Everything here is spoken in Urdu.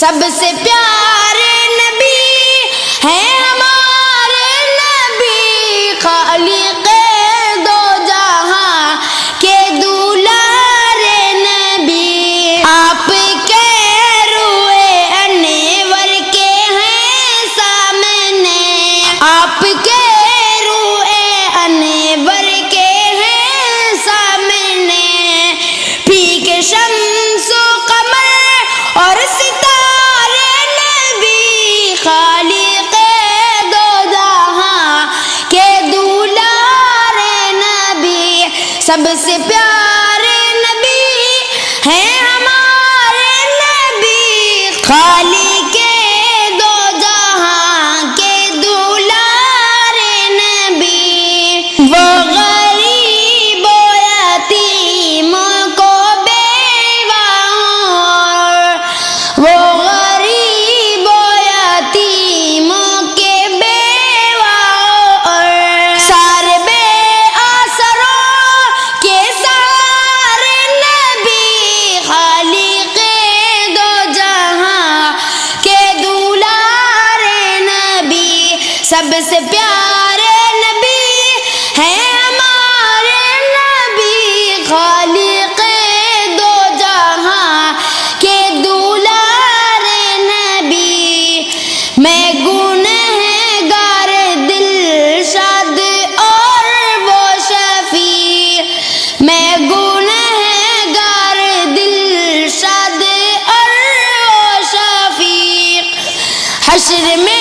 سب سے پیارے نبی ہیں ہمارے نبی، خالق دو جہاں کے دولارے نبی، آپ کے روئے انور کے ہیں سامنے، آپ کے روئے انور کے ہیں سامنے، پھیک شمس و قمر اور ستارے نبی، خالق دو جہاں کے دولارے نبی، سب سے پیارے نبی ہیں ہمارے نبی، خالق دو جہاں کے دولارے نبی، وہ غریب و یتیم کو وہ غریب و یتیم کے بیواؤں اور سارے بے آسروں کے سہارے نبی، خالق دو جہاں کے دولارے نبی، سب سے پیارے نبی ہیں ہمارے نبی، خالق دو جہاں کے دولارے نبی، میں گنہگار دل شاد اور وہ شفیع، میں گنہگار دل شاد اور وہ شفیع، حشر میں